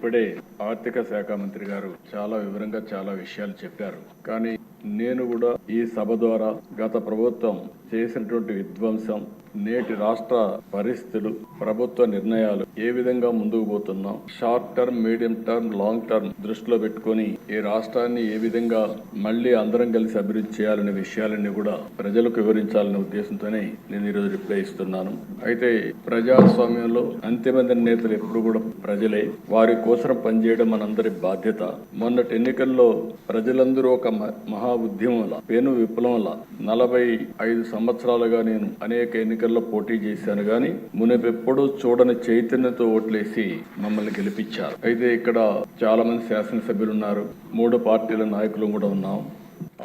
ఇప్పుడే ఆర్థిక శాఖ మంత్రి గారు చాలా వివరంగా చాలా విషయాలు చెప్పారు. కానీ నేను కూడా ఈ సభ ద్వారా గత ప్రభుత్వం చేసినటువంటి విధ్వంసం, నేటి రాష్ట్ర పరిస్థితులు, ప్రభుత్వ నిర్ణయాలు ఏ విధంగా ముందుకు పోతున్నాం, short term, medium term, long term దృష్టిలో పెట్టుకుని ఈ రాష్ట్రాన్ని ఏ విధంగా మళ్లీ అందరం కలిసి అభివృద్ధి చేయాలనే విషయాలన్నీ కూడా ప్రజలకు వివరించాలనే ఉద్దేశంతోనే నేను ఈరోజు రిప్లై ఇస్తున్నాను. అయితే ప్రజాస్వామ్యంలో అంతిమ నేతలు ఎప్పుడు కూడా ప్రజలే, వారి కోసం పనిచేయడం మనందరి బాధ్యత. మొన్నటి ఎన్నికల్లో ప్రజలందరూ ఒక మహా ఉద్యమంలా, పెను విప్లవంలా 45 సంవత్సరాలుగా నేను అనేక ఎన్నికల్లో పోటీ చేశాను. గాని మునుపెప్పుడూ చూడని చైతన్యంతో ఓట్లేసి మమ్మల్ని గెలిపించారు. అయితే ఇక్కడ చాలా మంది శాసనసభ్యులు ఉన్నారు, 3 పార్టీల నాయకులు కూడా ఉన్నాం.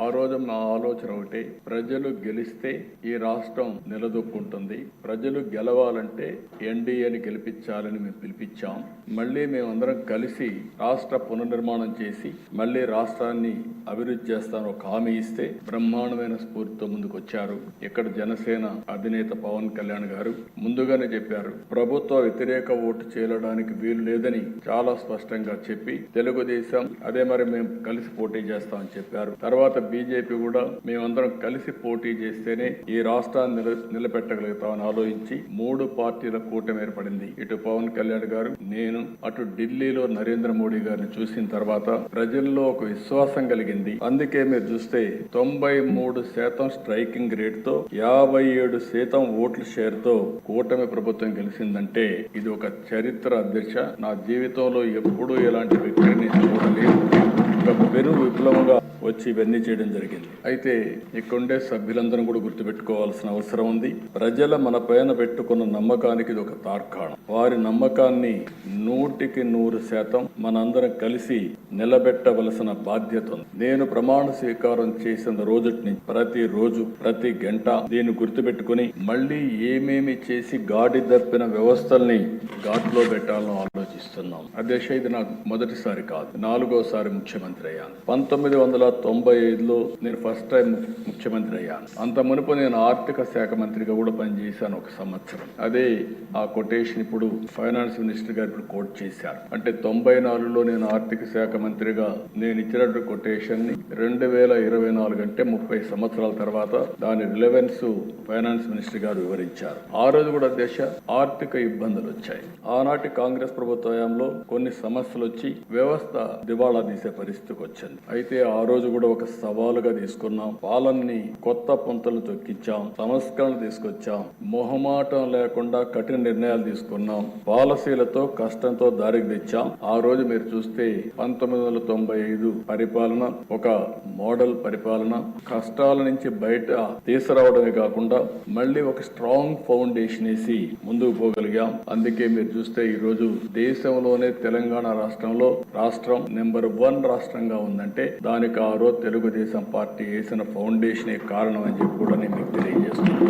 ఆ రోజు నా ఆలోచన ఒకటి, ప్రజలు గెలిస్తే ఈ రాష్ట్రం నిలదొక్కుంటుంది, ప్రజలు గెలవాలంటే ఎన్డీఏని గెలిపించాలని మేము పిలిపించాం. మళ్ళీ మేమందరం కలిసి రాష్ట్ర పునర్నిర్మాణం చేసి మళ్ళీ రాష్ట్రాన్ని అభివృద్ధి చేస్తాను ఒక హామీ ఇస్తే బ్రహ్మాండమైన స్ఫూర్తితో ముందుకు వచ్చారు. ఇక్కడ జనసేన అధినేత పవన్ కళ్యాణ్ గారు ముందుగానే చెప్పారు, ప్రభుత్వ వ్యతిరేక ఓటు చేయడానికి వీలు లేదని చాలా స్పష్టంగా చెప్పి, తెలుగుదేశం అదే మరి మేము కలిసి పోటీ చేస్తామని చెప్పారు. తర్వాత బీజేపీ కూడా మేమందరం కలిసి పోటీ చేస్తేనే ఈ రాష్ట్రాన్ని నిలబెట్టగలుగుతామని ఆలోచించి 3 పార్టీల కూటమి ఏర్పడింది. ఇటు పవన్ కళ్యాణ్ గారు, నేను, అటు ఢిల్లీలో నరేంద్ర మోడీ గారిని చూసిన తర్వాత ప్రజల్లో ఒక విశ్వాసం కలిగింది. అందుకే మీరు చూస్తే 93% స్ట్రైకింగ్ రేట్ తో 57% ఓట్ల షేర్ తో కూటమి ప్రభుత్వం గెలిచిందంటే ఇది ఒక చరిత్ర అధ్యక్ష. నా జీవితంలో ఎప్పుడూ ఎలాంటి వ్యక్తిని చూడలేదు. ఒక పెను విప్లవంగా వచ్చి ఇవన్నీ చేయడం జరిగింది. అయితే ఇక్కడుండే సభ్యులందరూ కూడా గుర్తుపెట్టుకోవాల్సిన అవసరం ఉంది. ప్రజల మన పైన పెట్టుకున్న నమ్మకానికి ఇది ఒక తార్కాణం. వారి నమ్మకాన్ని 100% మనందరం కలిసి నిలబెట్టవలసిన బాధ్యత ఉంది. నేను ప్రమాణ స్వీకారం చేసిన రోజుటి నుంచి ప్రతి రోజు, ప్రతి గంట దీన్ని గుర్తుపెట్టుకుని మళ్ళీ ఏమేమి చేసి గాడి తప్పిన వ్యవస్థల్ని ఘాట్లో పెట్టాలని ఆలోచిస్తున్నాం. అధ్యక్ష, ఇది నాకు మొదటిసారి కాదు, 4వసారి ముఖ్యమంత్రి అయ్యాను. 1995లో నేను ఫస్ట్ టైం ముఖ్యమంత్రి అయ్యాను. అంత మునుపు నేను ఆర్థిక శాఖ మంత్రిగా కూడా పనిచేశాను 1 సంవత్సరం. అదే ఆ కొటేషన్ ఇప్పుడు ఫైనాన్స్ మినిస్టర్ గారు ఇప్పుడు కోట్ చేశారు. అంటే 94లో నేను ఆర్థిక శాఖ మంత్రిగా నేను ఇచ్చినటువంటి కొటేషన్ ని 2024 అంటే 30 సంవత్సరాల తర్వాత దాని రిలవెన్స్ ఫైనాన్స్ మినిస్టర్ గారు వివరించారు. ఆ రోజు కూడా దేశ ఆర్థిక ఇబ్బందులు వచ్చాయి. ఆనాటి కాంగ్రెస్ ప్రభుత్వ హయాంలో కొన్ని సమస్యలు వచ్చి వ్యవస్థ దివాళా తీసే పరిస్థితికి వచ్చింది. అయితే ఆ రోజు కూడా ఒక సవాలుగా తీసుకున్నాం. పాలనని కొత్త పుంతలు తొక్కించాం, సంస్కరణ తీసుకొచ్చాం, మొహమాటం లేకుండా కఠిన నిర్ణయాలు తీసుకున్నాం, పాలసీలతో కష్టంతో దారికి తెచ్చాం. ఆ రోజు మీరు చూస్తే 1995 పరిపాలన ఒక మోడల్ పరిపాలన, కష్టాల నుంచి బయట తీసుకురావడమే కాకుండా మళ్ళీ ఒక స్ట్రాంగ్ ఫౌండేషన్ వేసి ముందుకు పోగలిగాం. అందుకే మీరు చూస్తే ఈ రోజు దేశంలోనే తెలంగాణ రాష్ట్రం నెంబర్ 1 రాష్ట్రంగా ఉందంటే దానికి ఆ రోజు తెలుగుదేశం పార్టీ వేసిన ఫౌండేషనే కారణం అని చెప్పి కూడా నేను మీకు తెలియజేస్తున్నాను.